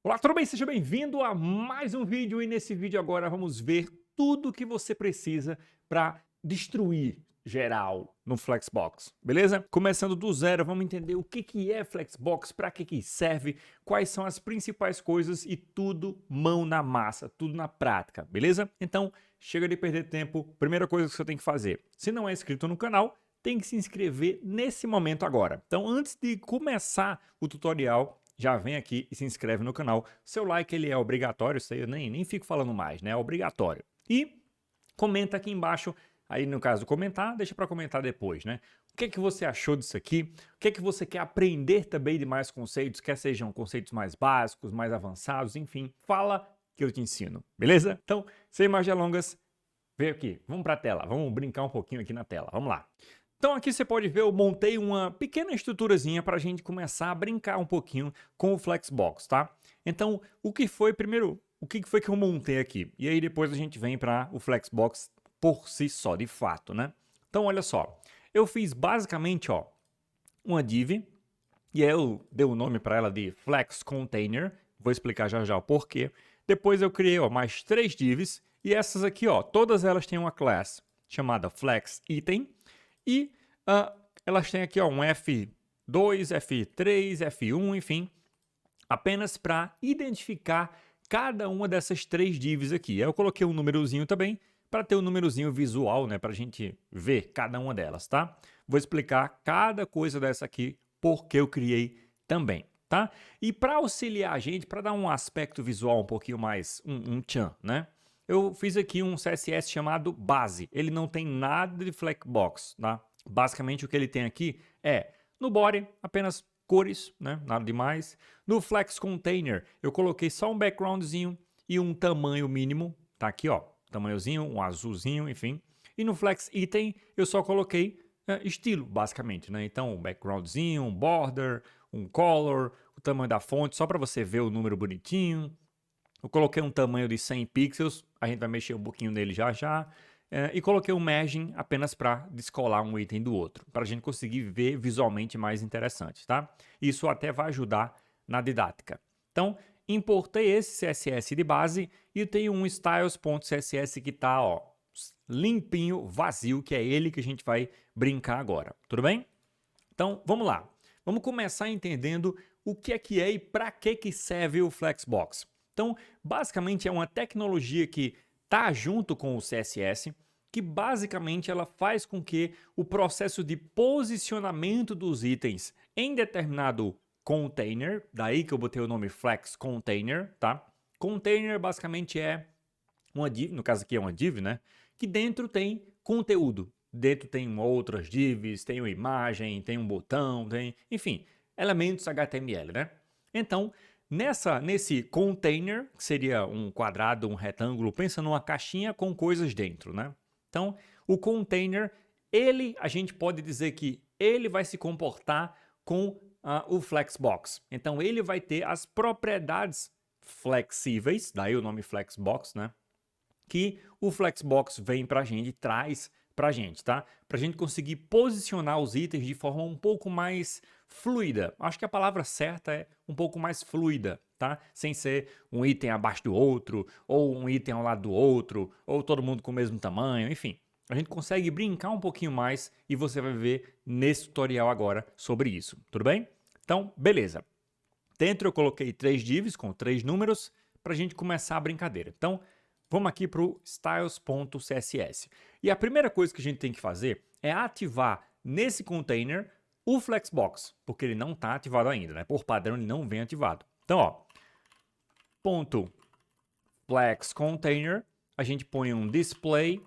Olá, tudo bem? Seja bem-vindo a mais um vídeo e nesse vídeo agora vamos ver tudo que você precisa para destruir geral no Flexbox, beleza? Começando do zero, vamos entender o que é Flexbox, para que serve, quais são as principais coisas e tudo mão na massa, tudo na prática, beleza? Então, chega de perder tempo, primeira coisa que você tem que fazer, se não é inscrito no canal, tem que se inscrever nesse momento agora. Então, antes de começar o tutorial, já vem aqui e se inscreve no canal. Seu like ele é obrigatório, isso aí eu nem fico falando mais, né? É obrigatório. E comenta aqui embaixo, aí no caso comentar, deixa para comentar depois, né? O que é que você achou disso aqui? O que é que você quer aprender também de mais conceitos, quer sejam conceitos mais básicos, mais avançados, enfim, fala que eu te ensino, beleza? Então, sem mais delongas, vem aqui, vamos para a tela, vamos brincar um pouquinho aqui na tela, vamos lá. Então aqui você pode ver, eu montei uma pequena estruturazinha para a gente começar a brincar um pouquinho com o Flexbox, tá? Então, o que foi que eu montei aqui? E aí depois a gente vem para o Flexbox por si só, de fato, né? Então, olha só, eu fiz basicamente, ó, uma div, e eu dei o nome para ela de Flex Container, vou explicar já já o porquê. Depois eu criei, ó, mais 3 divs, e essas aqui, ó, todas elas têm uma class chamada Flex Item, e elas têm aqui ó, um F2, F3, F1, enfim, apenas para identificar cada uma dessas 3 divs aqui. Aí eu coloquei um númerozinho também, para ter um númerozinho visual, né, para a gente ver cada uma delas, tá? Vou explicar cada coisa dessa aqui, porque eu criei também, tá? E para auxiliar a gente, para dar um aspecto visual um pouquinho mais, um tchan, né? Eu fiz aqui um CSS chamado base. Ele não tem nada de Flexbox, tá? Basicamente o que ele tem aqui é, no body, apenas cores, né? Nada demais. No Flex Container, eu coloquei só um backgroundzinho e um tamanho mínimo. Tá aqui, ó, tamanhozinho, um azulzinho, enfim. E no Flex Item, eu só coloquei estilo, basicamente, né? Então, um backgroundzinho, um border, um color, o tamanho da fonte, só para você ver o número bonitinho. Eu coloquei um tamanho de 100 pixels, a gente vai mexer um pouquinho nele já já. E coloquei um merging apenas para descolar um item do outro, para a gente conseguir ver visualmente mais interessante, tá? Isso até vai ajudar na didática. Então, importei esse CSS de base e tenho um styles.css que está limpinho, vazio, que é ele que a gente vai brincar agora, tudo bem? Então, vamos lá. Vamos começar entendendo o que é e para que serve o Flexbox. Então, basicamente é uma tecnologia que está junto com o CSS, que basicamente ela faz com que o processo de posicionamento dos itens em determinado container, daí que eu botei o nome Flex Container, tá? Container basicamente é uma div, no caso aqui é uma div, né? Que dentro tem conteúdo. Dentro tem outras divs, tem uma imagem, tem um botão, tem, enfim, elementos HTML, né? Então, nesse container, que seria um quadrado, um retângulo, pensa numa caixinha com coisas dentro, né? Então, o container, a gente pode dizer que ele vai se comportar com o Flexbox. Então, ele vai ter as propriedades flexíveis, daí o nome Flexbox, né? Que o Flexbox vem para a gente, traz para a gente, tá? Para a gente conseguir posicionar os itens de forma um pouco mais fluida. Acho que a palavra certa é um pouco mais fluida, tá? Sem ser um item abaixo do outro, ou um item ao lado do outro, ou todo mundo com o mesmo tamanho, enfim. A gente consegue brincar um pouquinho mais e você vai ver nesse tutorial agora sobre isso, tudo bem? Então, beleza. Dentro eu coloquei 3 divs com 3 números para a gente começar a brincadeira. Então, vamos aqui para o styles.css. E a primeira coisa que a gente tem que fazer é ativar nesse container o Flexbox, porque ele não está ativado ainda, né? Por padrão ele não vem ativado. Então, ó, ponto flex container, a gente põe um display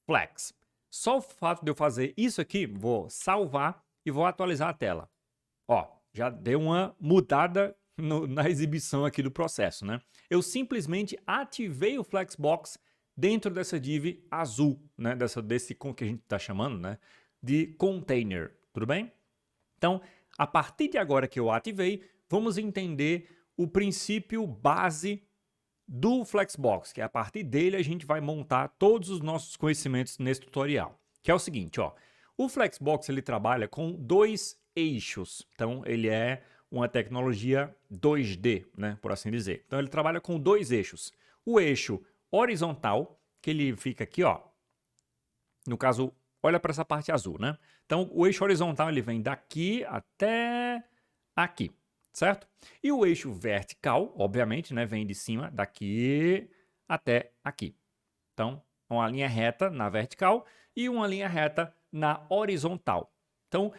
flex. Só o fato de eu fazer isso aqui, vou salvar e vou atualizar a tela. Ó, já deu uma mudada na exibição aqui do processo, né? Eu simplesmente ativei o Flexbox dentro dessa div azul, né? Desse que a gente está chamando, né? De container, tudo bem? Então, a partir de agora que eu ativei, vamos entender o princípio base do Flexbox, que a partir dele a gente vai montar todos os nossos conhecimentos nesse tutorial, que é o seguinte, ó. O Flexbox ele trabalha com 2 eixos, então ele é uma tecnologia 2D, né, por assim dizer. Então ele trabalha com dois eixos. O eixo horizontal, que ele fica aqui, ó. No caso, olha para essa parte azul, né? Então o eixo horizontal ele vem daqui até aqui, certo? E o eixo vertical, obviamente, né, vem de cima daqui até aqui. Então, uma linha reta na vertical e uma linha reta na horizontal. Então,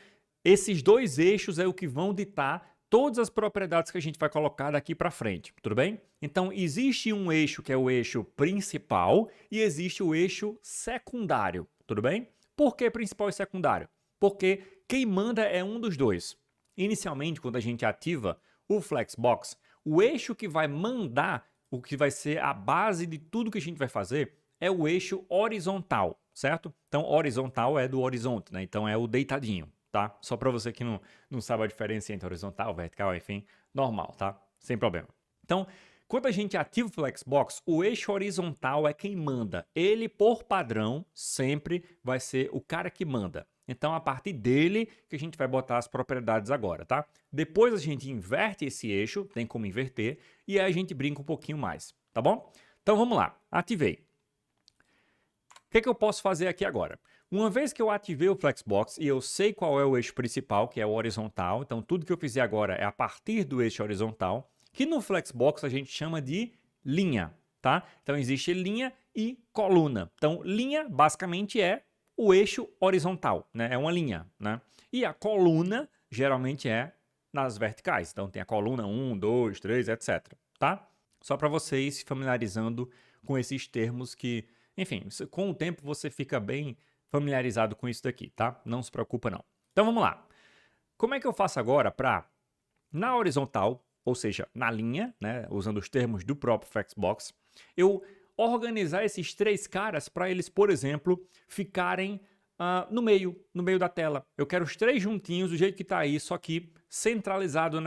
esses dois eixos é o que vão ditar todas as propriedades que a gente vai colocar daqui para frente, tudo bem? Então, existe um eixo que é o eixo principal e existe o eixo secundário, tudo bem? Por que principal e secundário? Porque quem manda é um dos dois. Inicialmente, quando a gente ativa o Flexbox, o eixo que vai mandar, o que vai ser a base de tudo que a gente vai fazer, é o eixo horizontal, certo? Então, horizontal é do horizonte, né? Então, é o deitadinho, tá? Só para você que não sabe a diferença entre horizontal, vertical, enfim, normal, tá? Sem problema. Então, quando a gente ativa o Flexbox, o eixo horizontal é quem manda. Ele, por padrão, sempre vai ser o cara que manda. Então, a partir dele que a gente vai botar as propriedades agora, tá? Depois a gente inverte esse eixo, tem como inverter, e aí a gente brinca um pouquinho mais, tá bom? Então, vamos lá. Ativei. O que eu posso fazer aqui agora? Uma vez que eu ativei o Flexbox e eu sei qual é o eixo principal, que é o horizontal, então tudo que eu fizer agora é a partir do eixo horizontal, que no Flexbox a gente chama de linha, tá? Então existe linha e coluna. Então linha basicamente é o eixo horizontal, né? É uma linha, né? E a coluna geralmente é nas verticais. Então tem a coluna 1, 2, 3, etc, tá? Só para vocês se familiarizando com esses termos que, enfim, com o tempo você fica bem familiarizado com isso daqui, tá? Não se preocupa não. Então vamos lá. Como é que eu faço agora para, na horizontal, ou seja, na linha, né, usando os termos do próprio Flexbox, eu organizar esses três caras para eles, por exemplo, ficarem no meio da tela. Eu quero os três juntinhos do jeito que está aí, só que centralizado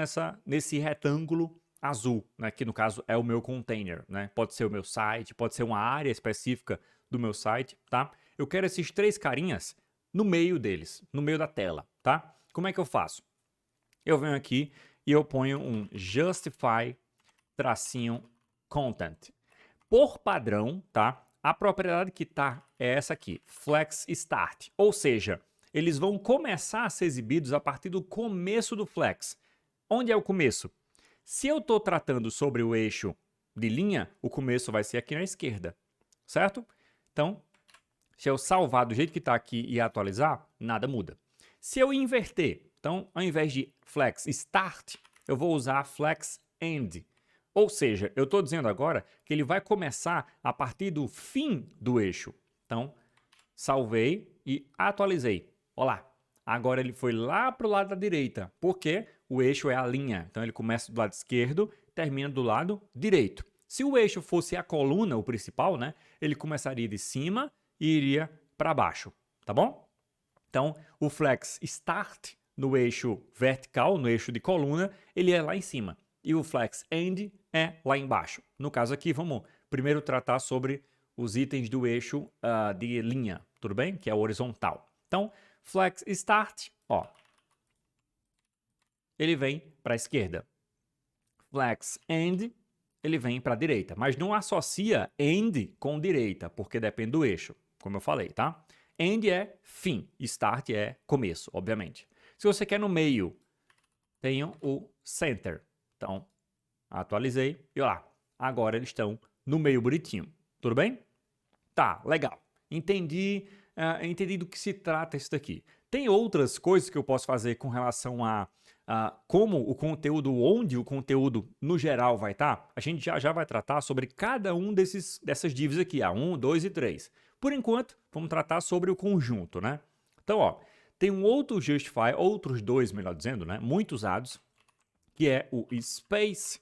nesse retângulo azul, né, que no caso é o meu container, né? Pode ser o meu site, pode ser uma área específica do meu site, tá? Eu quero esses três carinhas no meio deles, no meio da tela, tá? Como é que eu faço? Eu venho aqui e eu ponho um justify tracinho content. Por padrão, tá? A propriedade que tá é essa aqui, flex start, ou seja, eles vão começar a ser exibidos a partir do começo do flex. Onde é o começo? Se eu estou tratando sobre o eixo de linha, o começo vai ser aqui na esquerda, certo? Então, se eu salvar do jeito que está aqui e atualizar, nada muda. Se eu inverter, então, ao invés de flex start, eu vou usar flex end. Ou seja, eu estou dizendo agora que ele vai começar a partir do fim do eixo. Então, salvei e atualizei. Olá, agora ele foi lá para o lado da direita, porque o eixo é a linha. Então, ele começa do lado esquerdo, termina do lado direito. Se o eixo fosse a coluna, o principal, né, ele começaria de cima e iria para baixo, tá bom? Então, o flex start no eixo vertical, no eixo de coluna, ele é lá em cima. E o flex end é lá embaixo. No caso aqui, vamos primeiro tratar sobre os itens do eixo de linha, tudo bem? Que é o horizontal. Então, flex start, ó, ele vem para a esquerda. Flex end, ele vem para a direita. Mas não associa end com direita, porque depende do eixo, como eu falei, tá? End é fim, start é começo, obviamente. Se você quer no meio, tenho o center. Então, atualizei e olha lá, agora eles estão no meio bonitinho. Tudo bem? Tá, legal. Entendi do que se trata isso daqui. Tem outras coisas que eu posso fazer com relação a como o conteúdo, onde o conteúdo no geral vai estar. A gente já vai tratar sobre cada um dessas divs aqui, a 1, 2 e 3. Por enquanto, vamos tratar sobre o conjunto, né? Então, ó, tem um outro justify, outros dois, melhor dizendo, né? Muito usados, que é o space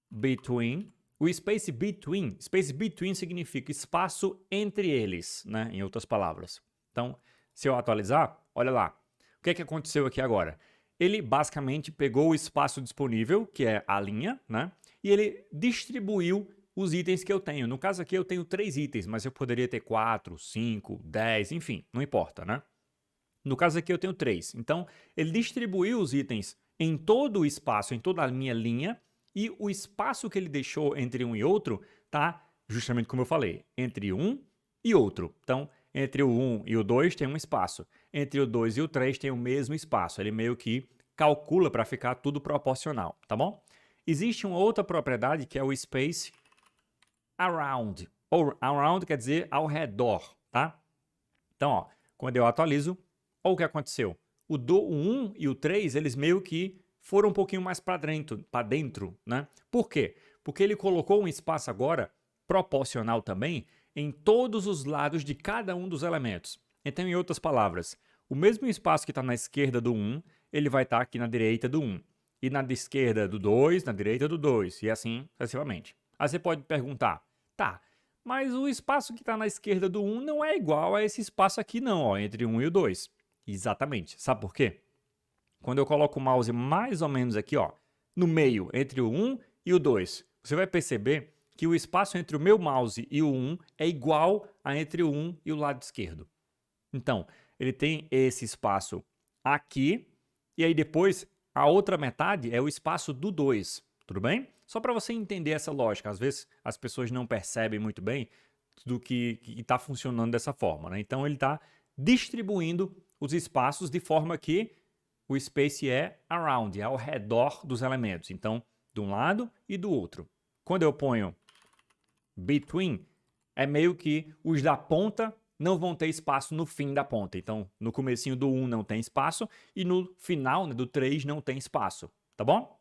between. O space between significa espaço entre eles, né? Em outras palavras. Então, se eu atualizar, olha lá. O que é que aconteceu aqui agora? Ele basicamente pegou o espaço disponível, que é a linha, né? E ele distribuiu os itens que eu tenho. No caso aqui eu tenho 3 itens, mas eu poderia ter 4, 5, 10, enfim, não importa, né? No caso aqui eu tenho 3. Então, ele distribuiu os itens em todo o espaço, em toda a minha linha, e o espaço que ele deixou entre um e outro tá justamente como eu falei, entre um e outro. Então, entre o 1 e o 2 tem um espaço. Entre o 2 e o 3 tem o mesmo espaço. Ele meio que calcula para ficar tudo proporcional, tá bom? Existe uma outra propriedade que é o space around. Ou around quer dizer ao redor, tá? Então, ó, quando eu atualizo, olha o que aconteceu. O 1 e o 3, eles meio que foram um pouquinho mais para dentro, né? Por quê? Porque ele colocou um espaço agora proporcional também em todos os lados de cada um dos elementos. Então, em outras palavras, o mesmo espaço que está na esquerda do 1, ele vai estar aqui na direita do 1. E na esquerda do 2, na direita do 2, e assim sucessivamente. Aí você pode perguntar, tá, mas o espaço que está na esquerda do 1 não é igual a esse espaço aqui não, ó, entre o 1 e o 2. Exatamente. Sabe por quê? Quando eu coloco o mouse mais ou menos aqui, ó, no meio, entre o 1 e o 2, você vai perceber que o espaço entre o meu mouse e o 1 é igual a entre o 1 e o lado esquerdo. Então, ele tem esse espaço aqui, e aí depois a outra metade é o espaço do 2, tudo bem? Só para você entender essa lógica, às vezes as pessoas não percebem muito bem do que está funcionando dessa forma, né? Então ele está distribuindo os espaços de forma que o space é around, é ao redor dos elementos. Então, de um lado e do outro. Quando eu ponho between, é meio que os da ponta não vão ter espaço no fim da ponta. Então, no comecinho do 1 não tem espaço e no final, né, do 3 não tem espaço, tá bom?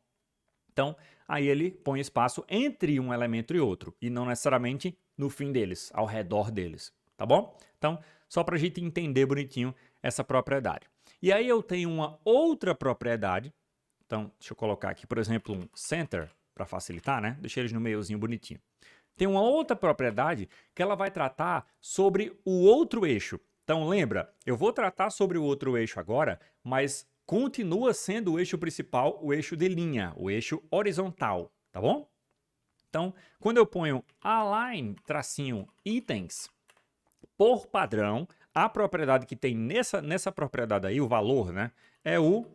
Então, aí ele põe espaço entre um elemento e outro, e não necessariamente no fim deles, ao redor deles, tá bom? Então, só para a gente entender bonitinho essa propriedade. E aí eu tenho uma outra propriedade, então, deixa eu colocar aqui, por exemplo, um center, para facilitar, né? Deixei eles no meiozinho bonitinho. Tem uma outra propriedade que ela vai tratar sobre o outro eixo. Então, lembra, eu vou tratar sobre o outro eixo agora, mas continua sendo o eixo principal, o eixo de linha, o eixo horizontal, tá bom? Então, quando eu ponho align -itens, por padrão, a propriedade que tem nessa propriedade aí, o valor, né, é o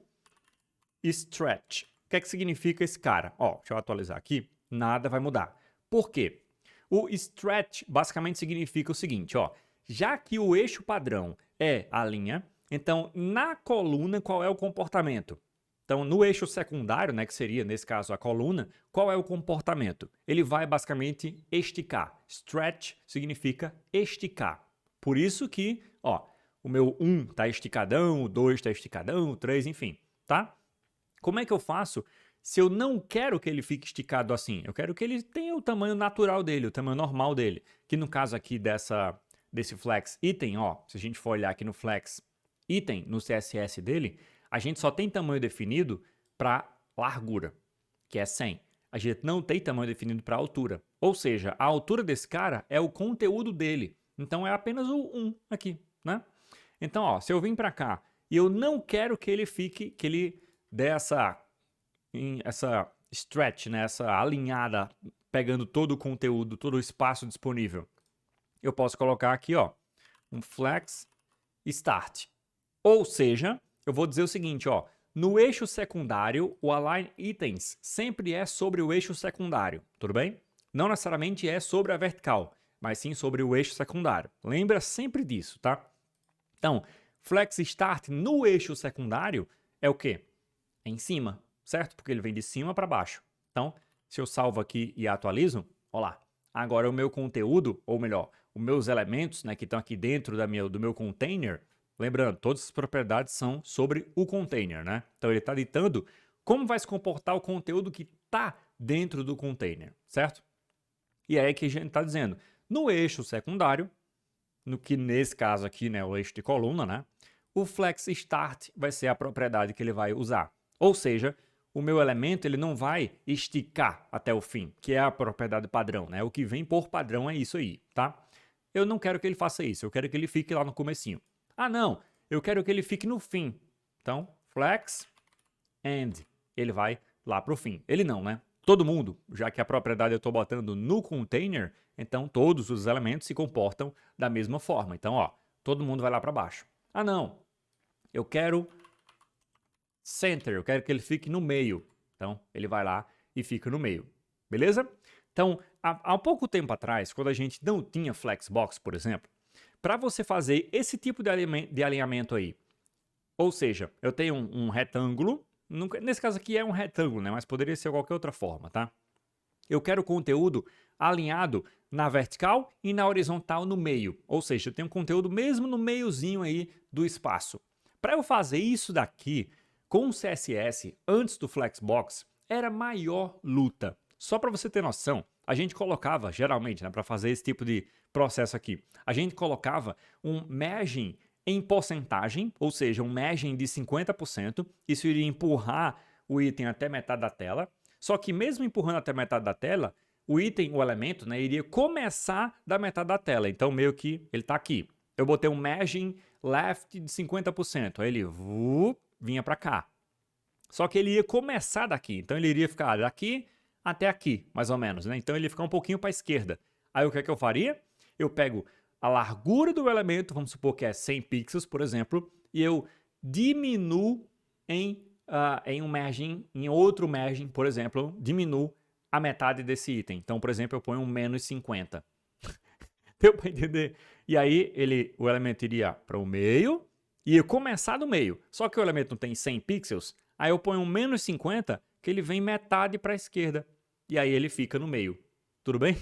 stretch. O que é que significa esse cara? Ó, deixa eu atualizar aqui, nada vai mudar. Por quê? O stretch basicamente significa o seguinte, ó, já que o eixo padrão é a linha, então na coluna qual é o comportamento? Então no eixo secundário, né, que seria nesse caso a coluna, qual é o comportamento? Ele vai basicamente esticar. Stretch significa esticar. Por isso que, ó, o meu 1 está esticadão, o 2 está esticadão, o 3, enfim, tá? Como é que eu faço se eu não quero que ele fique esticado assim? Eu quero que ele tenha o tamanho natural dele, o tamanho normal dele. Que no caso aqui desse flex item, ó, se a gente for olhar aqui no flex item, no CSS dele, a gente só tem tamanho definido para largura, que é 100. A gente não tem tamanho definido para altura. Ou seja, a altura desse cara é o conteúdo dele. Então é apenas o 1 aqui, né? Então, ó, se eu vim para cá e eu não quero que ele fique, que ele dê essa stretch, né, essa alinhada, pegando todo o conteúdo, todo o espaço disponível, eu posso colocar aqui, ó, um flex start. Ou seja, eu vou dizer o seguinte, ó, no eixo secundário, o align itens sempre é sobre o eixo secundário, tudo bem? Não necessariamente é sobre a vertical, mas sim sobre o eixo secundário. Lembra sempre disso, tá? Então, flex start no eixo secundário é o quê? É em cima, certo? Porque ele vem de cima para baixo. Então, se eu salvo aqui e atualizo, ó lá. Agora o meu conteúdo, ou melhor, os meus elementos, né, que estão aqui dentro do meu container, lembrando, todas as propriedades são sobre o container, né? Então ele está ditando como vai se comportar o conteúdo que está dentro do container, certo? E aí que a gente está dizendo, no eixo secundário, no que nesse caso aqui, né, o eixo de coluna, né, o flex start vai ser a propriedade que ele vai usar. Ou seja, o meu elemento ele não vai esticar até o fim, que é a propriedade padrão, né? O que vem por padrão é isso aí, tá? Eu não quero que ele faça isso, eu quero que ele fique lá no comecinho. Ah, não, eu quero que ele fique no fim. Então, flex end, ele vai lá para o fim. Ele não, né? Todo mundo, já que a propriedade eu estou botando no container, então todos os elementos se comportam da mesma forma. Então, ó, todo mundo vai lá para baixo. Ah, não, eu quero center, eu quero que ele fique no meio. Então, ele vai lá e fica no meio, beleza? Então, há pouco tempo atrás, quando a gente não tinha Flexbox, por exemplo, para você fazer esse tipo de alinhamento aí, ou seja, eu tenho um retângulo, nesse caso aqui é um retângulo, né? Mas poderia ser qualquer outra forma, tá? Eu quero o conteúdo alinhado na vertical e na horizontal no meio. Ou seja, eu tenho conteúdo mesmo no meiozinho aí do espaço. Para eu fazer isso daqui com o CSS antes do Flexbox, era maior luta. Só para você ter noção, a gente colocava, geralmente, né, para fazer esse tipo de processo aqui, a gente colocava um merging em porcentagem, ou seja, um merging de 50%, isso iria empurrar o item até metade da tela, só que mesmo empurrando até metade da tela, o item, o elemento, né, iria começar da metade da tela, então meio que ele está aqui. Eu botei um merging left de 50%, aí ele vinha para cá. Só que ele ia começar daqui, então ele iria ficar daqui até aqui, mais ou menos, né? Então ele ia ficar um pouquinho para a esquerda. Aí o que é que eu faria? Eu pego a largura do elemento, vamos supor que é 100 pixels, por exemplo, e eu diminuo em um merging, em outro merging, por exemplo, diminuo a metade desse item. Então, por exemplo, eu ponho um menos 50. Deu para entender? E aí o elemento iria para o meio e ia começar do meio. Só que o elemento não tem 100 pixels, aí eu ponho um menos 50, que ele vem metade para a esquerda. E aí ele fica no meio. Tudo bem?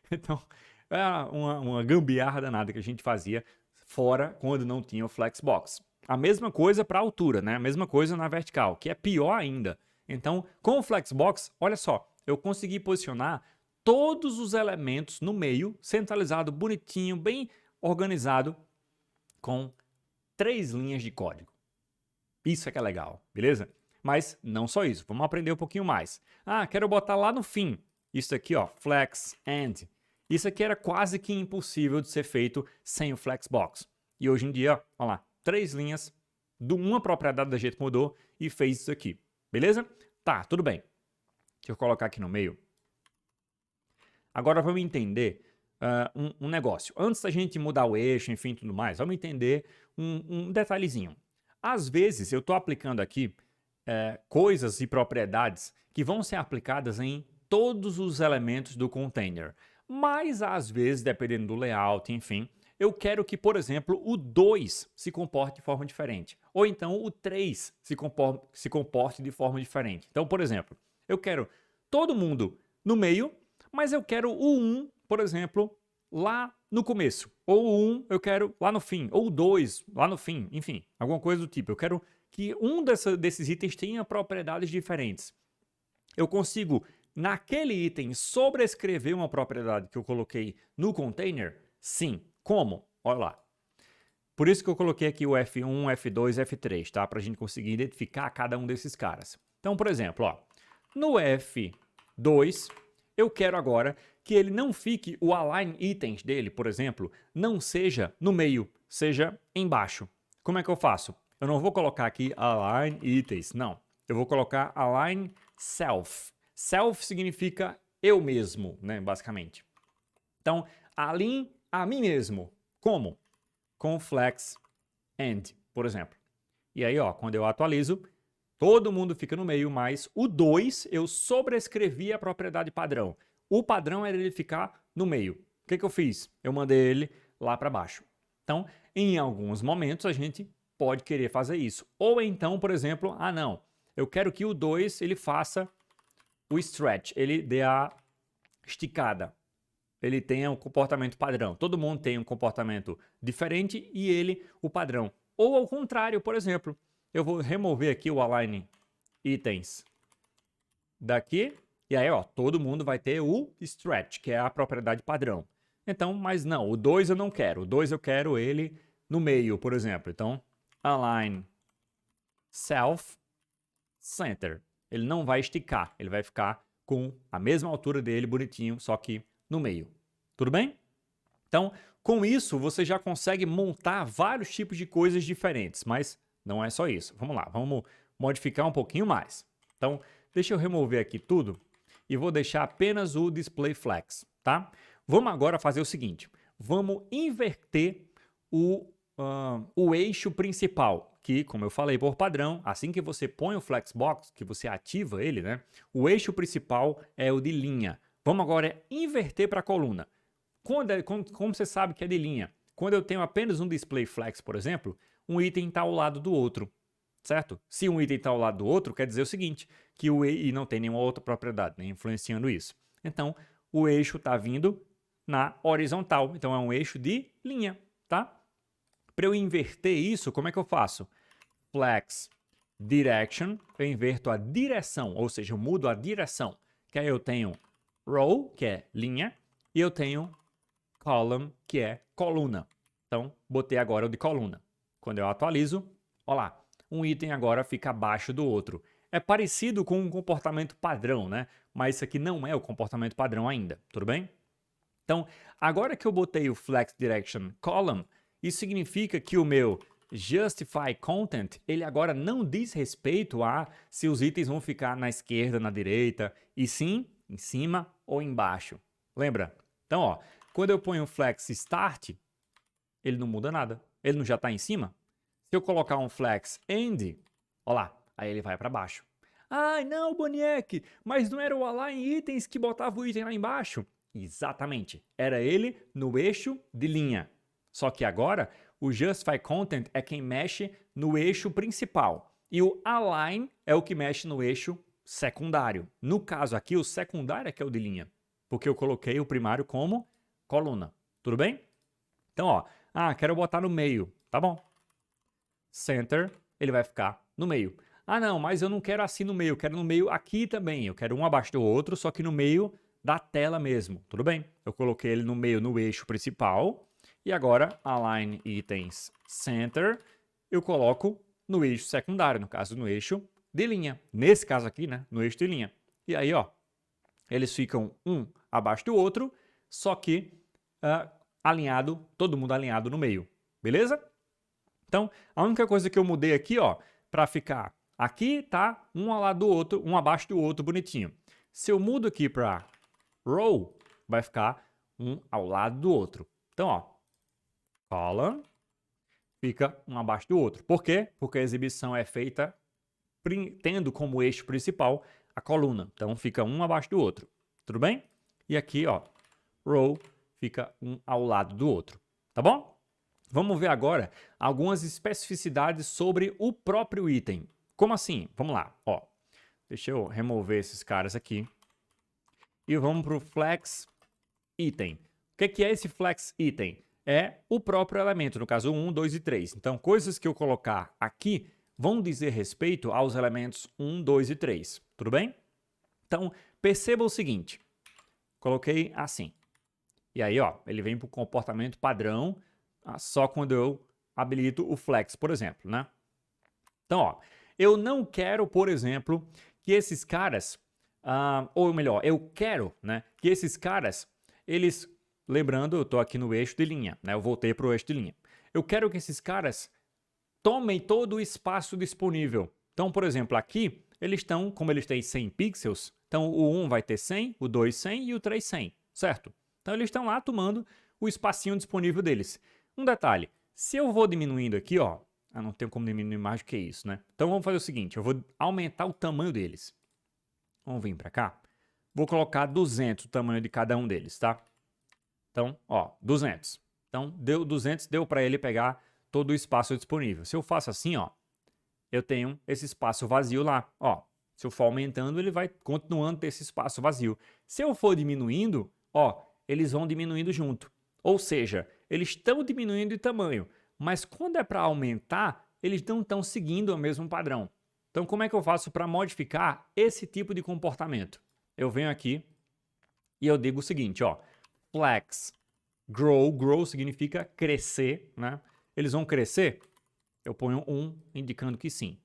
Então, é uma gambiarra danada que a gente fazia fora quando não tinha o Flexbox. A mesma coisa para a altura, né? A mesma coisa na vertical, que é pior ainda. Então, com o Flexbox, olha só, eu consegui posicionar todos os elementos no meio, centralizado, bonitinho, bem organizado, com 3 linhas de código. Isso é que é legal, beleza? Mas não só isso, vamos aprender um pouquinho mais. Quero botar lá no fim. Isso aqui, ó, flex end. Isso aqui era quase que impossível de ser feito sem o Flexbox. E hoje em dia, ó lá, 3 linhas, uma propriedade da gente mudou e fez isso aqui. Beleza? Tá, tudo bem. Deixa eu colocar aqui no meio. Agora vamos entender um negócio. Antes da gente mudar o eixo, enfim, tudo mais, vamos entender um detalhezinho. Às vezes eu estou aplicando aqui coisas e propriedades que vão ser aplicadas em todos os elementos do container. Mas às vezes, dependendo do layout, enfim, eu quero que, por exemplo, o 2 se comporte de forma diferente. Ou então o 3 se comporte de forma diferente. Então, por exemplo, eu quero todo mundo no meio, mas eu quero o 1, por exemplo, lá no começo. Ou o 1 eu quero lá no fim. Ou o 2 lá no fim. Enfim, alguma coisa do tipo. Eu quero que um desses itens tenha propriedades diferentes. Eu consigo, naquele item, sobrescrever uma propriedade que eu coloquei no container? Sim. Como? Olha lá. Por isso que eu coloquei aqui o F1, F2, F3, tá? Para a gente conseguir identificar cada um desses caras. Então, por exemplo, ó, no F2, eu quero agora que ele não fique, o align itens dele, por exemplo, não seja no meio, seja embaixo. Como é que eu faço? Eu não vou colocar aqui align itens, não. Eu vou colocar align self. Self significa eu mesmo, né, basicamente. Então, align a mim mesmo. Como? Com flex end, por exemplo. E aí, ó, quando eu atualizo, todo mundo fica no meio, mas o 2 eu sobrescrevi a propriedade padrão. O padrão era ele ficar no meio. O que eu fiz? Eu mandei ele lá para baixo. Então, em alguns momentos, a gente pode querer fazer isso. Ou então, por exemplo, não, eu quero que o 2 ele faça o stretch, ele dê a esticada. Ele tenha um comportamento padrão. Todo mundo tem um comportamento diferente e ele o padrão. Ou ao contrário, por exemplo, eu vou remover aqui o align itens daqui e aí, ó, todo mundo vai ter o stretch, que é a propriedade padrão. Então, mas não, o 2 eu não quero. O 2 eu quero ele no meio, por exemplo. Então, align self center. Ele não vai esticar, ele vai ficar com a mesma altura dele, bonitinho, só que no meio. Tudo bem? Então, com isso, você já consegue montar vários tipos de coisas diferentes, mas não é só isso. Vamos lá, vamos modificar um pouquinho mais. Então, deixa eu remover aqui tudo e vou deixar apenas o display flex, tá? Vamos agora fazer o seguinte, vamos inverter o eixo principal. que, como eu falei por padrão, assim que você põe o Flexbox, que você ativa ele, né? O eixo principal é o de linha. Vamos agora inverter para a coluna. Como você sabe que é de linha? Quando eu tenho apenas um display flex, por exemplo, um item está ao lado do outro, certo? Se um item está ao lado do outro, quer dizer o seguinte, que e não tem nenhuma outra propriedade, né, influenciando isso. Então, o eixo está vindo na horizontal, então é um eixo de linha, tá? Para eu inverter isso, como é que eu faço? Flex direction, eu inverto a direção, ou seja, eu mudo a direção. Que aí eu tenho row, que é linha, e eu tenho column, que é coluna. Então, botei agora o de coluna. Quando eu atualizo, olha lá, um item agora fica abaixo do outro. É parecido com um comportamento padrão, né? Mas isso aqui não é o comportamento padrão ainda, tudo bem? Então, agora que eu botei o Flex Direction Column, isso significa que o meu Justify Content, ele agora não diz respeito a se os itens vão ficar na esquerda, na direita, e sim em cima ou embaixo. Lembra? Então, ó, quando eu ponho o Flex Start, ele não muda nada. Ele não já está em cima? Se eu colocar um Flex End, ó lá, aí ele vai para baixo. Ai, não, Boniek, mas não era o Align Itens que botava o item lá embaixo? Exatamente, era ele no eixo de linha. Só que agora, o Justify Content é quem mexe no eixo principal. E o Align é o que mexe no eixo secundário. No caso aqui, o secundário é que é o de linha. Porque eu coloquei o primário como coluna. Tudo bem? Então, ó, quero botar no meio. Tá bom. Center, ele vai ficar no meio. Ah, não, mas eu não quero assim no meio. Eu quero no meio aqui também. Eu quero um abaixo do outro, só que no meio da tela mesmo. Tudo bem? Eu coloquei ele no meio, no eixo principal. E agora, Align Itens Center, eu coloco no eixo secundário, no caso, no eixo de linha. Nesse caso aqui, né, no eixo de linha. E aí, ó, eles ficam um abaixo do outro, só que alinhado, todo mundo alinhado no meio. Beleza? Então, a única coisa que eu mudei aqui, ó, para ficar aqui, tá um ao lado do outro, um abaixo do outro, bonitinho. Se eu mudo aqui para row, vai ficar um ao lado do outro. Então, ó, column fica um abaixo do outro. Por quê? Porque a exibição é feita tendo como eixo principal a coluna. Então, fica um abaixo do outro. Tudo bem? E aqui, ó, row fica um ao lado do outro. Tá bom? Vamos ver agora algumas especificidades sobre o próprio item. Como assim? Vamos lá. Ó, deixa eu remover esses caras aqui. E vamos para o Flex Item. O que é esse Flex Item? É o próprio elemento, no caso 1, 2 e 3. Então, coisas que eu colocar aqui vão dizer respeito aos elementos 1, 2 e 3. Tudo bem? Então, perceba o seguinte. Coloquei assim. E aí, ó, ele vem para o comportamento padrão só quando eu habilito o Flex, por exemplo, né? Então, ó, eu não quero, por exemplo, que esses caras, ou melhor, eu quero, né, que esses caras, eles, lembrando, eu estou aqui no eixo de linha, né? Eu voltei para o eixo de linha. Eu quero que esses caras tomem todo o espaço disponível. Então, por exemplo, aqui, eles estão, como eles têm 100 pixels, então o 1 vai ter 100, o 2 100 e o 3 100, certo? Então, eles estão lá tomando o espacinho disponível deles. Um detalhe, se eu vou diminuindo aqui, ó, não tenho como diminuir mais do que isso, né? Então, vamos fazer o seguinte, eu vou aumentar o tamanho deles. Vamos vir para cá. Vou colocar 200 o tamanho de cada um deles, tá? Então, ó, 200. Então, deu 200, deu para ele pegar todo o espaço disponível. Se eu faço assim, ó, eu tenho esse espaço vazio lá, ó. Se eu for aumentando, ele vai continuando ter esse espaço vazio. Se eu for diminuindo, ó, eles vão diminuindo junto. Ou seja, eles estão diminuindo de tamanho, mas quando é para aumentar, eles não estão seguindo o mesmo padrão. Então, como é que eu faço para modificar esse tipo de comportamento? Eu venho aqui e eu digo o seguinte, ó, Flex Grow, grow significa crescer, né? Eles vão crescer? Eu ponho 1 indicando que sim.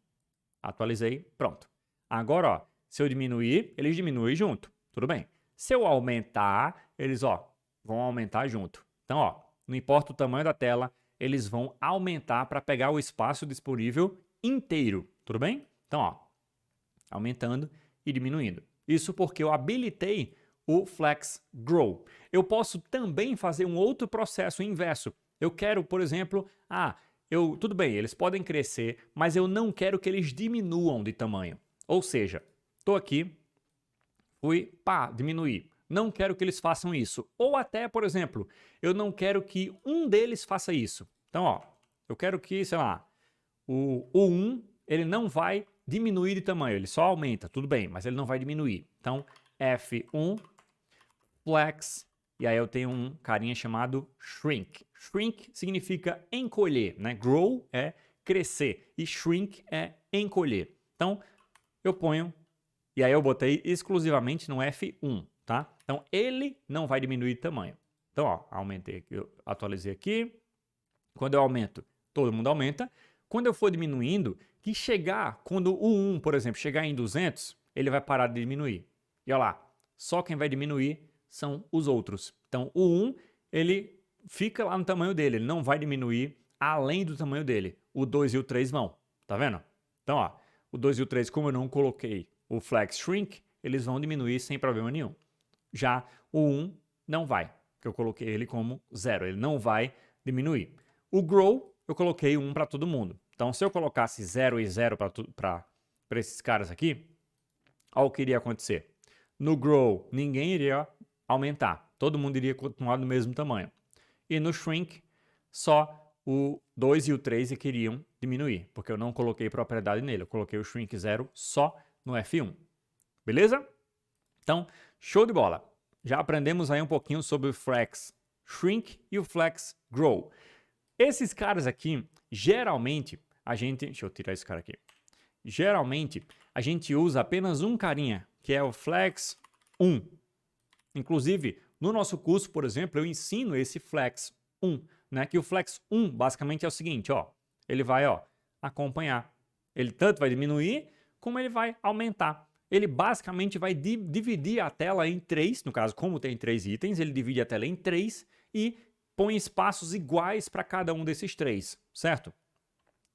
Atualizei, pronto. Agora, ó, se eu diminuir, eles diminuem junto. Tudo bem. Se eu aumentar, eles, ó, vão aumentar junto. Então, ó, não importa o tamanho da tela, eles vão aumentar para pegar o espaço disponível inteiro. Tudo bem? Então, ó, aumentando e diminuindo. Isso porque eu habilitei o Flex Grow. Eu posso também fazer um outro processo inverso. Eu quero, por exemplo, tudo bem, eles podem crescer, mas eu não quero que eles diminuam de tamanho. Ou seja, estou aqui, fui, pá, diminuir. Não quero que eles façam isso. Ou até, por exemplo, eu não quero que um deles faça isso. Então, ó, eu quero que, sei lá, o 1, ele não vai diminuir de tamanho, ele só aumenta, tudo bem, mas ele não vai diminuir. Então, F1, flex, e aí eu tenho um carinha chamado shrink. Shrink significa encolher, né? Grow é crescer e shrink é encolher. Então, eu ponho, e aí eu botei exclusivamente no F1, tá? Então, ele não vai diminuir de tamanho. Então, ó, aumentei aqui, eu atualizei aqui. Quando eu aumento, todo mundo aumenta. Quando eu for diminuindo, que chegar, quando o 1, por exemplo, chegar em 200, ele vai parar de diminuir. E olha lá, só quem vai diminuir são os outros. Então, o 1, ele fica lá no tamanho dele, ele não vai diminuir além do tamanho dele. O 2 e o 3 vão, tá vendo? Então, ó, o 2 e o 3, como eu não coloquei o flex shrink, eles vão diminuir sem problema nenhum. Já o 1 não vai, porque eu coloquei ele como 0, ele não vai diminuir. O grow, eu coloquei 1 para todo mundo. Então, se eu colocasse 0 e 0 para esses caras aqui, olha o que iria acontecer. No grow, ninguém iria aumentar. Todo mundo iria continuar do mesmo tamanho. E no shrink, só o 2 e o 3 que iriam diminuir, porque eu não coloquei propriedade nele. Eu coloquei o shrink 0 só no F1. Beleza? Então, show de bola. Já aprendemos aí um pouquinho sobre o flex shrink e o flex grow. Esses caras aqui, geralmente, deixa eu tirar esse cara aqui. Geralmente, a gente usa apenas um carinha, que é o flex 1. Inclusive, no nosso curso, por exemplo, eu ensino esse flex 1, né? Que o flex 1 basicamente é o seguinte, ó. Ele vai, ó, acompanhar. Ele tanto vai diminuir, como ele vai aumentar. Ele basicamente vai dividir a tela em 3, no caso, como tem 3 itens, ele divide a tela em 3 e põe espaços iguais para cada um desses 3, certo?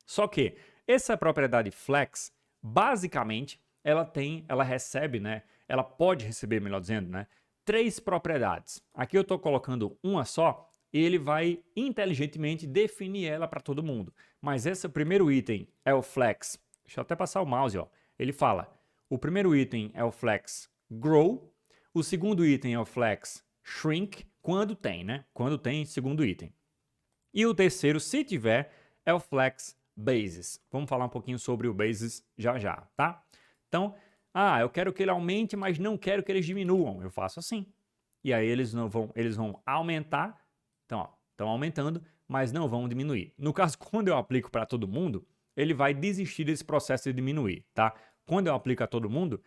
Só que essa propriedade flex, basicamente, ela recebe, né? Ela pode receber, melhor dizendo, né? 3 propriedades. Aqui eu estou colocando uma só e ele vai inteligentemente definir ela para todo mundo. Mas esse primeiro item é o flex. Deixa eu até passar o mouse, ó. Ele fala, o primeiro item é o flex grow, o segundo item é o flex shrink, quando tem, né? Quando tem segundo item. E o terceiro, se tiver, é o flex basis. Vamos falar um pouquinho sobre o basis já já, tá? Então, eu quero que ele aumente, mas não quero que eles diminuam. Eu faço assim. E aí eles vão aumentar. Então, ó, estão aumentando, mas não vão diminuir. No caso, quando eu aplico para todo mundo, ele vai desistir desse processo de diminuir, tá? Quando eu aplico a todo mundo,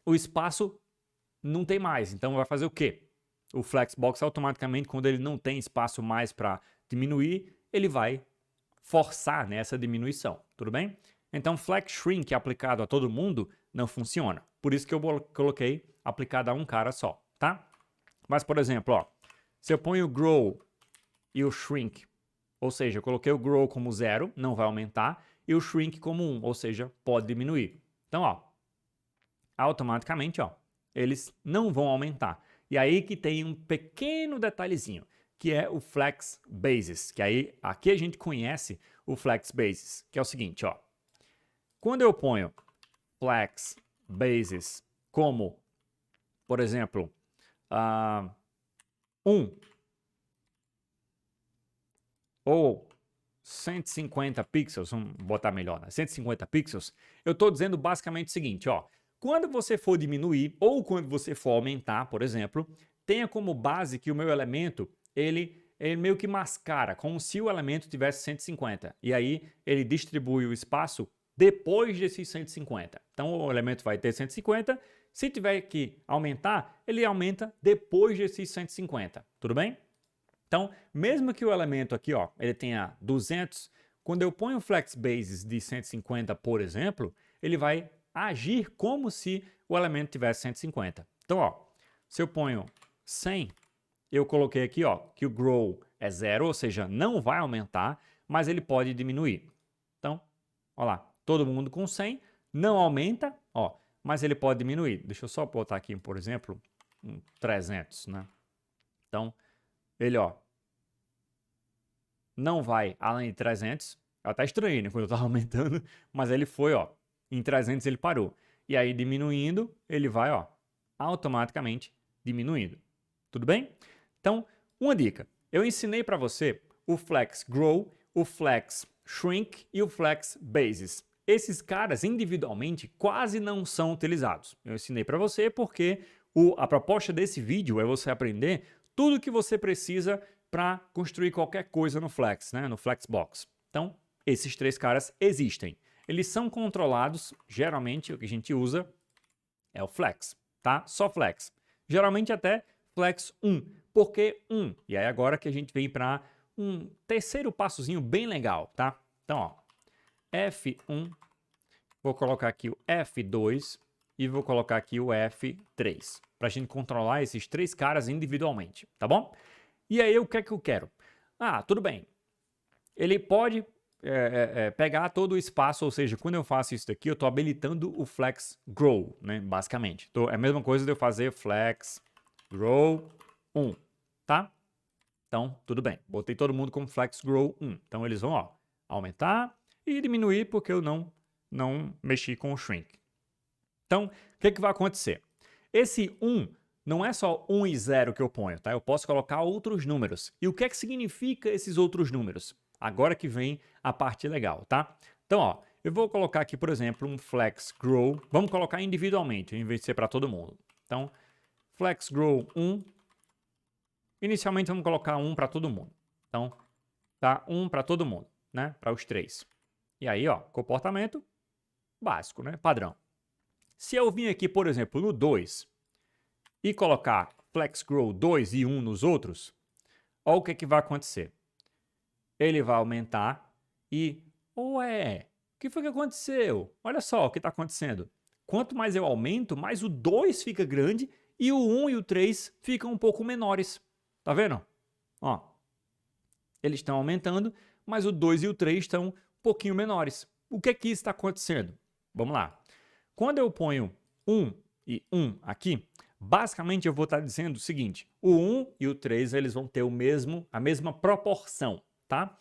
o espaço não tem mais. Então, vai fazer o quê? O Flexbox automaticamente, quando ele não tem espaço mais para diminuir, ele vai forçar nessa diminuição, tudo bem? Então, Flex Shrink aplicado a todo mundo não funciona. Por isso que eu coloquei aplicado a um cara só, tá? Mas, por exemplo, ó, se eu ponho o Grow e o Shrink, ou seja, eu coloquei o Grow como 0, não vai aumentar, e o Shrink como 1, ou seja, pode diminuir. Então, ó, automaticamente, ó, eles não vão aumentar. E aí que tem um pequeno detalhezinho, que é o Flex Basis, que aí aqui a gente conhece o Flex Basis, que é o seguinte, ó. Quando eu ponho Flex Basis como, por exemplo, 1 ou 150 pixels, vamos botar melhor, né? 150 pixels, eu estou dizendo basicamente o seguinte, ó. Quando você for diminuir ou quando você for aumentar, por exemplo, tenha como base que o meu elemento, ele meio que mascara, como se o elemento tivesse 150. E aí ele distribui o espaço depois desses 150. Então o elemento vai ter 150, se tiver que aumentar, ele aumenta depois desses 150, tudo bem? Então, mesmo que o elemento aqui, ó, ele tenha 200, quando eu ponho o flex basis de 150, por exemplo, ele vai agir como se o elemento tivesse 150. Então, ó, se eu ponho 100, eu coloquei aqui, ó, que o grow é 0, ou seja, não vai aumentar, mas ele pode diminuir. Então, ó lá, todo mundo com 100, não aumenta, ó, mas ele pode diminuir. Deixa eu só botar aqui, por exemplo, 300, né? Então, ele, ó, não vai além de 300, Eu até estranhei, né, quando eu tava aumentando, mas ele foi, ó, em 300 ele parou. E aí diminuindo, ele vai, ó, automaticamente diminuindo. Tudo bem? Então, uma dica. Eu ensinei para você o Flex Grow, o Flex Shrink e o Flex Bases. Esses caras individualmente quase não são utilizados. Eu ensinei para você porque a proposta desse vídeo é você aprender tudo que você precisa para construir qualquer coisa no Flex, né, no Flexbox. Então, esses três caras existem. Eles são controlados, geralmente o que a gente usa é o Flex, tá? Só Flex. Geralmente até Flex 1. Por que 1? E aí agora que a gente vem para um terceiro passozinho bem legal, tá? Então, ó, F1, vou colocar aqui o F2 e vou colocar aqui o F3, para a gente controlar esses três caras individualmente, tá bom? E aí o que é que eu quero? Ah, tudo bem. Ele pode pegar todo o espaço, ou seja, quando eu faço isso daqui, eu estou habilitando o Flex Grow, né, basicamente. Então, é a mesma coisa de eu fazer Flex Grow 1, tá? Então, tudo bem. Botei todo mundo como Flex Grow 1. Então, eles vão, ó, aumentar e diminuir porque eu não mexi com o Shrink. Então, o que vai acontecer? Esse 1 não é só 1 e 0 que eu ponho, tá? Eu posso colocar outros números. E o que significa esses outros números? Agora que vem a parte legal, tá? Então, ó, eu vou colocar aqui, por exemplo, um Flex Grow. Vamos colocar individualmente, em vez de ser para todo mundo. Então, Flex Grow 1. Inicialmente, vamos colocar 1 para todo mundo. Então, tá 1 para todo mundo, né? Para os três. E aí, ó, comportamento básico, né? Padrão. Se eu vir aqui, por exemplo, no 2 e colocar Flex Grow 2 e 1 nos outros, olha o que vai acontecer. Ele vai aumentar e, ué, o que foi que aconteceu? Olha só o que está acontecendo. Quanto mais eu aumento, mais o 2 fica grande e o 1 e o 3 ficam um pouco menores. Tá vendo? Ó, eles estão aumentando, mas o 2 e o 3 estão um pouquinho menores. O que isso está acontecendo? Vamos lá. Quando eu ponho 1 e 1 aqui, basicamente eu vou estar dizendo o seguinte, o 1 e o 3 eles vão ter a mesma proporção, tá?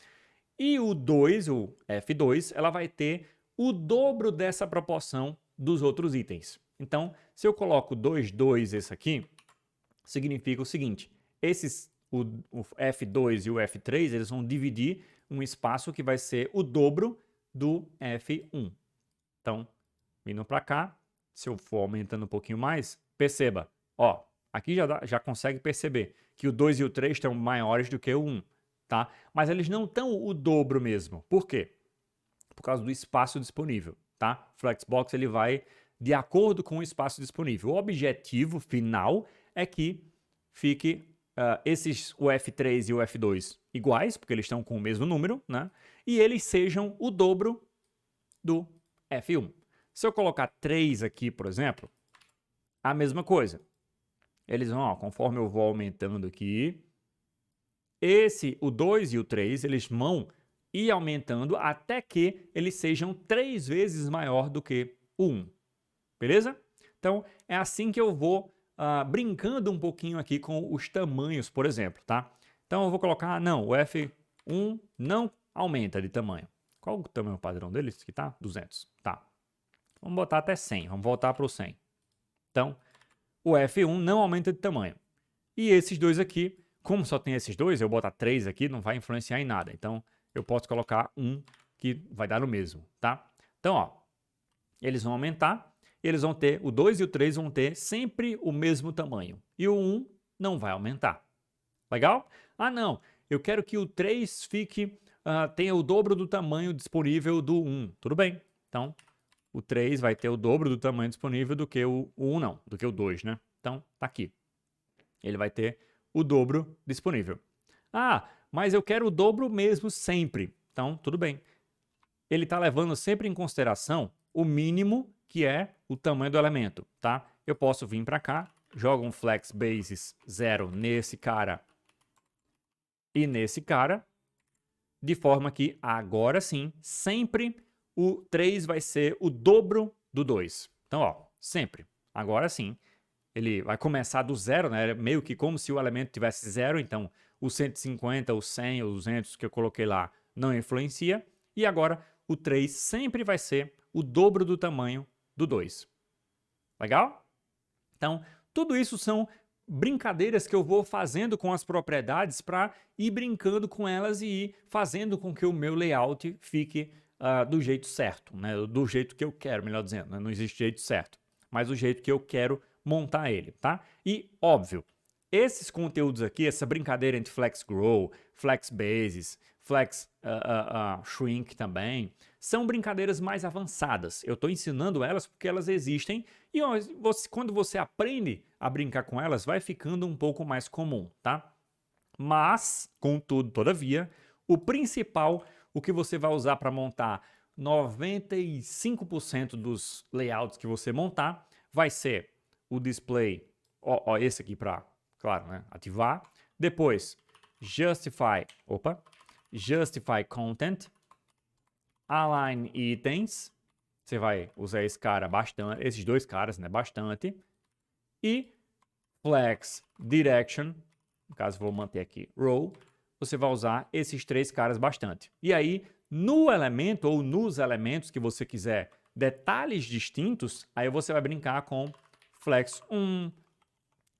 E o 2, o F2, ela vai ter o dobro dessa proporção dos outros itens. Então, se eu coloco 2, 2, esse aqui, significa o seguinte, o F2 e o F3, eles vão dividir um espaço que vai ser o dobro do F1. Então, vindo para cá, se eu for aumentando um pouquinho mais, perceba, ó, aqui já consegue perceber que o 2 e o 3 estão maiores do que o 1, tá? Mas eles não estão o dobro mesmo. Por quê? Por causa do espaço disponível, tá? Flexbox ele vai de acordo com o espaço disponível. O objetivo final é que fique o F3 e o F2 iguais, porque eles estão com o mesmo número, né? E eles sejam o dobro do F1. Se eu colocar 3 aqui, por exemplo, a mesma coisa. Eles vão, ó, conforme eu vou aumentando aqui, o 2 e o 3, eles vão ir aumentando até que eles sejam 3 vezes maior do que o 1. Beleza? Então, é assim que eu vou brincando um pouquinho aqui com os tamanhos, por exemplo, tá? Então, eu vou colocar, não, o F1 não aumenta de tamanho. Qual o tamanho padrão deles que tá? 200. Tá. Vamos botar até 100. Vamos voltar para o 100. Então, o F1 não aumenta de tamanho. E esses dois aqui, como só tem esses dois, eu botar 3 aqui, não vai influenciar em nada. Então, eu posso colocar 1 que vai dar o mesmo, tá? Então, ó, eles vão aumentar, eles vão ter, o 2 e o 3 vão ter sempre o mesmo tamanho. E o 1 não vai aumentar. Legal? Ah, não, eu quero que o 3 tenha o dobro do tamanho disponível do 1. Tudo bem. Então, o 3 vai ter o dobro do tamanho disponível do que o 1 não, do que o 2, né? Então, tá aqui. Ele vai ter o dobro disponível. Ah, mas eu quero o dobro mesmo sempre. Então, tudo bem. Ele está levando sempre em consideração o mínimo, que é o tamanho do elemento, tá? Eu posso vir para cá, jogo um Flex Bases 0 nesse cara e nesse cara, de forma que agora sim, sempre o 3 vai ser o dobro do 2. Então, ó, sempre. Agora sim, ele vai começar do zero, né? Meio que como se o elemento tivesse zero, então o 150, o 100, o 200 que eu coloquei lá não influencia. E agora o 3 sempre vai ser o dobro do tamanho do 2. Legal? Então, tudo isso são brincadeiras que eu vou fazendo com as propriedades para ir brincando com elas e ir fazendo com que o meu layout fique do jeito certo, né? Do jeito que eu quero, melhor dizendo, né? Não existe jeito certo, mas do jeito que eu quero montar ele, tá? E, óbvio, esses conteúdos aqui, essa brincadeira entre Flex Grow, Flex Bases, Flex Shrink também, são brincadeiras mais avançadas. Eu estou ensinando elas porque elas existem e quando você aprende a brincar com elas, vai ficando um pouco mais comum, tá? Mas, contudo, todavia, o principal, o que você vai usar para montar 95% dos layouts que você montar, vai ser o display, esse aqui para, claro, né, ativar. Depois, justify content, align items, você vai usar esse cara bastante, esses dois caras, né, bastante. E flex direction, no caso vou manter aqui row, você vai usar esses três caras bastante. E aí, no elemento ou nos elementos que você quiser detalhes distintos, aí você vai brincar com flex 1,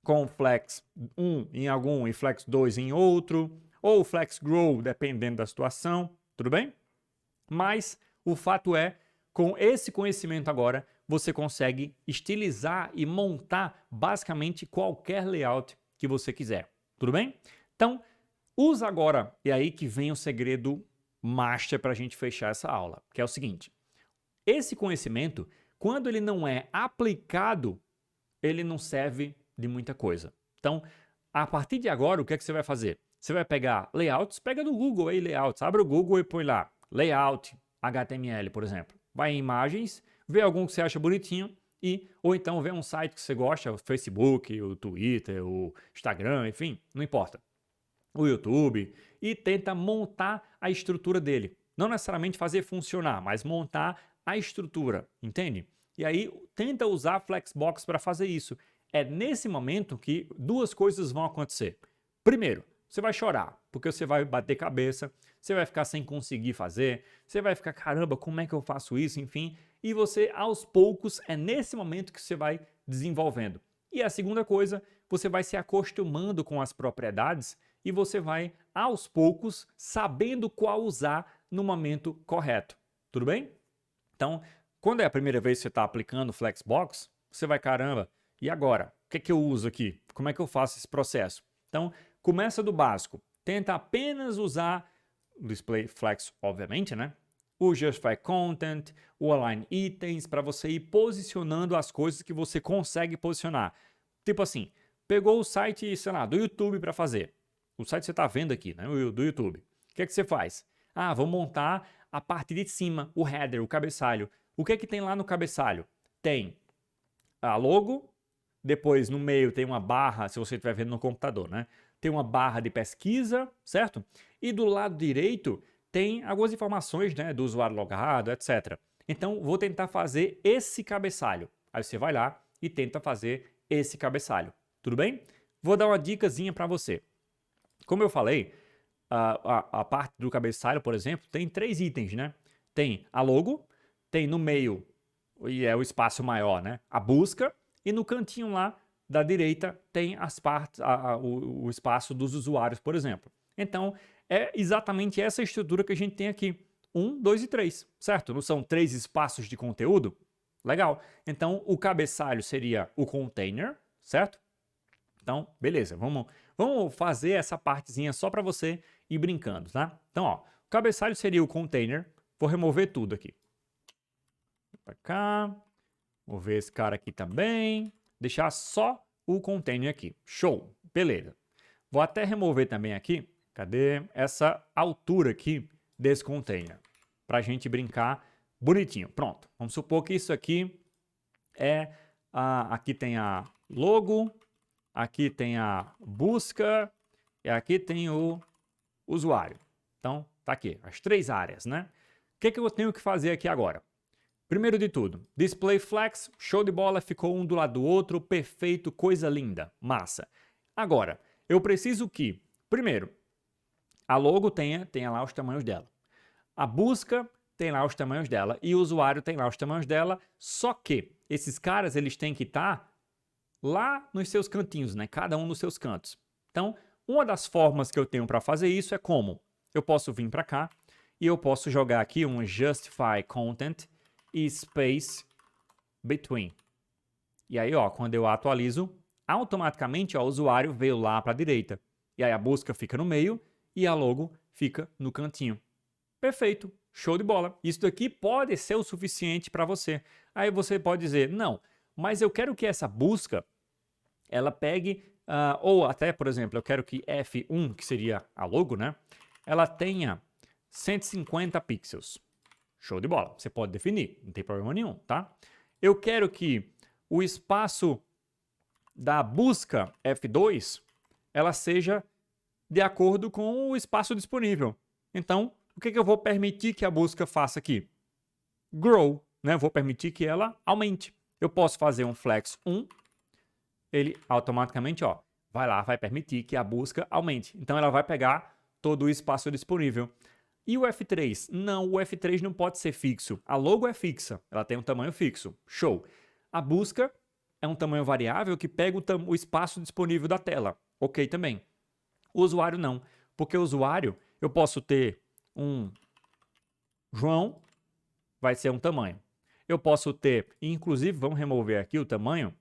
com flex 1 em algum e flex 2 em outro, ou flex grow, dependendo da situação, tudo bem? Mas o fato é, com esse conhecimento agora, você consegue estilizar e montar basicamente qualquer layout que você quiser, tudo bem? Então, usa agora, e aí que vem o segredo master para a gente fechar essa aula, que é o seguinte, esse conhecimento, quando ele não é aplicado, ele não serve de muita coisa. Então, a partir de agora, o que é que você vai fazer? Você vai pegar layouts, pega do Google aí layouts, abre o Google e põe lá, layout HTML, por exemplo. Vai em imagens, vê algum que você acha bonitinho ou então vê um site que você gosta, o Facebook, o Twitter, o Instagram, enfim, não importa. O YouTube, e tenta montar a estrutura dele. Não necessariamente fazer funcionar, mas montar a estrutura, entende? E aí tenta usar a Flexbox para fazer isso. É nesse momento que duas coisas vão acontecer. Primeiro, você vai chorar, porque você vai bater cabeça, você vai ficar sem conseguir fazer, você vai ficar, caramba, como é que eu faço isso, enfim. E você, aos poucos, é nesse momento que você vai desenvolvendo. E a segunda coisa, você vai se acostumando com as propriedades e você vai, aos poucos, sabendo qual usar no momento correto. Tudo bem? Então, quando é a primeira vez que você está aplicando o Flexbox, você vai, caramba, e agora? O que é que eu uso aqui? Como é que eu faço esse processo? Então, começa do básico. Tenta apenas usar o Display Flex, obviamente, né? O Justify Content, o Align Items, para você ir posicionando as coisas que você consegue posicionar. Tipo assim, pegou o site, sei lá, do YouTube para fazer. O site que você está vendo aqui, né? Do YouTube. O que é que você faz? Ah, vou montar a parte de cima, o header, o cabeçalho. O que é que tem lá no cabeçalho? Tem a logo, depois no meio tem uma barra, se você estiver vendo no computador, né? Tem uma barra de pesquisa, certo? E do lado direito tem algumas informações, né, do usuário logado, etc. Então, vou tentar fazer esse cabeçalho. Aí você vai lá e tenta fazer esse cabeçalho. Tudo bem? Vou dar uma dicasinha para você. Como eu falei, a parte do cabeçalho, por exemplo, tem 3 itens, né? Tem a logo, tem no meio, e é o espaço maior, né? A busca, e no cantinho lá da direita tem as partes, o espaço dos usuários, por exemplo. Então, é exatamente essa estrutura que a gente tem aqui. 1, 2 e 3, certo? Não são 3 espaços de conteúdo? Legal. Então, o cabeçalho seria o container, certo? Então, beleza. Vamos fazer essa partezinha só para você ir brincando, tá? Então, ó, o cabeçalho seria o container. Vou remover tudo aqui. Para cá. Vou ver esse cara aqui também. Deixar só o container aqui. Show. Beleza. Vou até remover também aqui. Cadê essa altura aqui desse container? Para a gente brincar bonitinho. Pronto. Vamos supor que isso aqui é... aqui tem a logo. Aqui tem a busca. E aqui tem o usuário. Então, tá aqui. As 3 áreas, né? O que eu tenho que fazer aqui agora? Primeiro de tudo, Display Flex, show de bola, ficou um do lado do outro, perfeito, coisa linda, massa. Agora, eu preciso que, primeiro, a logo tenha lá os tamanhos dela. A busca tem lá os tamanhos dela e o usuário tem lá os tamanhos dela, só que esses caras eles têm que estar lá nos seus cantinhos, né? Cada um nos seus cantos. Então, uma das formas que eu tenho para fazer isso é como? Eu posso vir para cá e eu posso jogar aqui um justify content e space between. E aí, ó, quando eu atualizo, automaticamente ó, o usuário veio lá para a direita. E aí a busca fica no meio e a logo fica no cantinho. Perfeito, show de bola. Isso daqui pode ser o suficiente para você. Aí você pode dizer, não, mas eu quero que essa busca, ela pegue, ou até, por exemplo, eu quero que F1, que seria a logo, né? Ela tenha 150 pixels. Show de bola, você pode definir, não tem problema nenhum, tá? Eu quero que o espaço da busca F2, ela seja de acordo com o espaço disponível. Então, o que eu vou permitir que a busca faça aqui? Grow, né? Vou permitir que ela aumente. Eu posso fazer um flex 1, ele automaticamente, ó, vai lá, vai permitir que a busca aumente. Então, ela vai pegar todo o espaço disponível. E o F3? Não, o F3 não pode ser fixo. A logo é fixa, ela tem um tamanho fixo. Show. A busca é um tamanho variável que pega o espaço disponível da tela. Ok também. O usuário não, porque o usuário, eu posso ter um João, vai ser um tamanho. Eu posso ter, inclusive, vamos remover aqui o tamanho,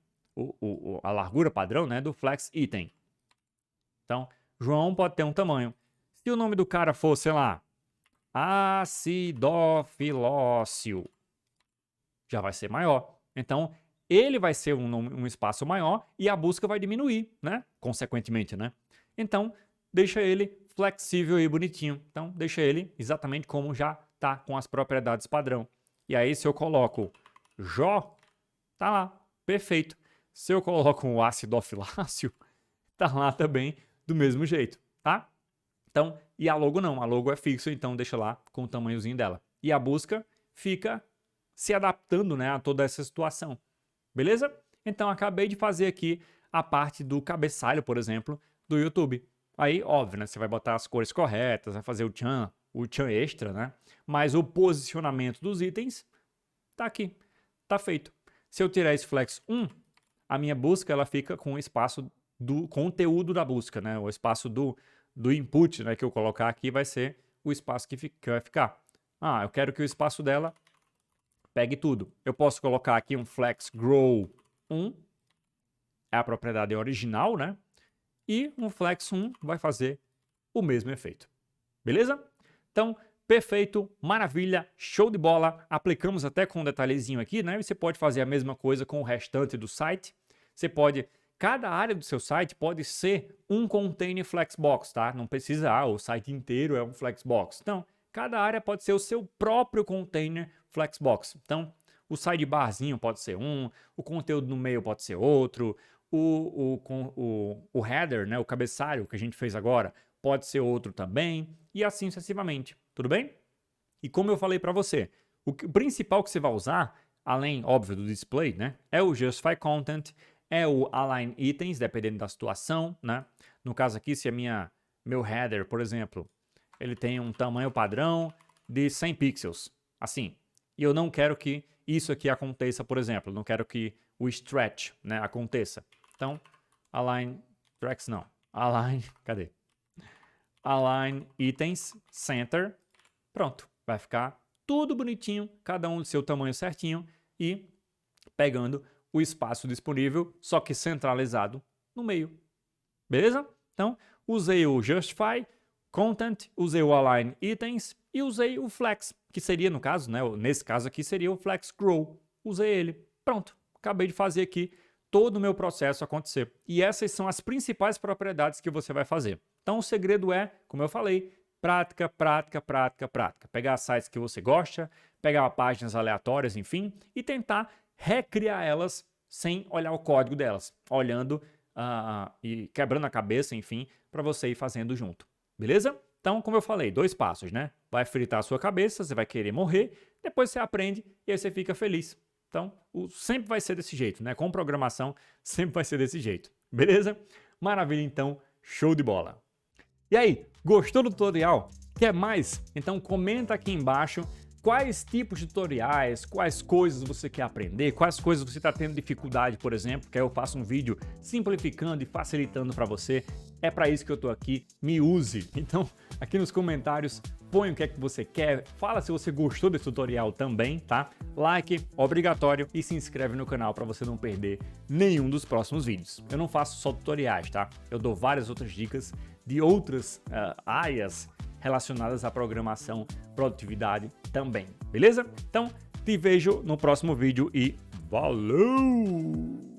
a largura padrão, né, do flex item. Então, João pode ter um tamanho. Se o nome do cara for, sei lá, acidofilócio, já vai ser maior. Então, ele vai ser um espaço maior e a busca vai diminuir, né? Consequentemente, né? Então, deixa ele flexível e bonitinho. Então, deixa ele exatamente como já tá com as propriedades padrão. E aí, se eu coloco Jó, tá lá, perfeito. Se eu coloco um acidofiláceo, tá lá também do mesmo jeito, tá? Então, e a logo não, a logo é fixo, então deixa lá com o tamanhozinho dela. E a busca fica se adaptando, né, a toda essa situação. Beleza? Então, acabei de fazer aqui a parte do cabeçalho, por exemplo, do YouTube. Aí, óbvio, né, você vai botar as cores corretas, vai fazer o tchan extra, né? Mas o posicionamento dos itens tá aqui, tá feito. Se eu tirar esse flex 1, a minha busca ela fica com o espaço do conteúdo da busca, né? O espaço do input, né, que eu colocar aqui vai ser o espaço que vai ficar. Eu quero que o espaço dela pegue tudo. Eu posso colocar aqui um flex grow 1, é a propriedade original, né? E um flex 1 vai fazer o mesmo efeito. Beleza? Então, perfeito, maravilha, show de bola. Aplicamos até com um detalhezinho aqui, né? Você pode fazer a mesma coisa com o restante do site. Você pode... Cada área do seu site pode ser um container Flexbox, tá? Não precisa, o site inteiro é um Flexbox. Então, cada área pode ser o seu próprio container Flexbox. Então, o sidebarzinho pode ser um, o conteúdo no meio pode ser outro, o header, né, o cabeçalho que a gente fez agora, pode ser outro também, e assim sucessivamente. Tudo bem? E como eu falei para você, o principal que você vai usar, além, óbvio, do display, né, é o Justify Content, é o Align Items, dependendo da situação, né? No caso aqui, se meu header, por exemplo, ele tem um tamanho padrão de 100 pixels, assim, e eu não quero que isso aqui aconteça, por exemplo, não quero que o stretch, né, aconteça. Então, Align, tracks não, Align, cadê? Align Items, Center, pronto, vai ficar tudo bonitinho, cada um do seu tamanho certinho e pegando o espaço disponível, só que centralizado no meio. Beleza? Então, usei o Justify Content, usei o Align Items e usei o Flex, que seria, no caso, né, nesse caso aqui, seria o Flex Grow. Usei ele. Pronto. Acabei de fazer aqui todo o meu processo acontecer. E essas são as principais propriedades que você vai fazer. Então, o segredo é, como eu falei, prática, prática, prática, prática. Pegar sites que você gosta, pegar páginas aleatórias, enfim, e tentar recriar elas sem olhar o código delas, olhando e quebrando a cabeça, enfim, para você ir fazendo junto. Beleza? Então, como eu falei, 2 passos, né? Vai fritar a sua cabeça, você vai querer morrer, depois você aprende e aí você fica feliz. Então, sempre vai ser desse jeito, né? Com programação, sempre vai ser desse jeito. Beleza? Maravilha, então, show de bola. E aí, gostou do tutorial? Quer mais? Então comenta aqui embaixo quais tipos de tutoriais, quais coisas você quer aprender, quais coisas você está tendo dificuldade, por exemplo, que aí eu faço um vídeo simplificando e facilitando para você. É para isso que eu tô aqui, me use. Então, aqui nos comentários, põe o que é que você quer, fala se você gostou desse tutorial também, tá? Like, obrigatório, e se inscreve no canal para você não perder nenhum dos próximos vídeos. Eu não faço só tutoriais, tá? Eu dou várias outras dicas de outras áreas relacionadas à programação, produtividade também, beleza? Então, te vejo no próximo vídeo e valeu!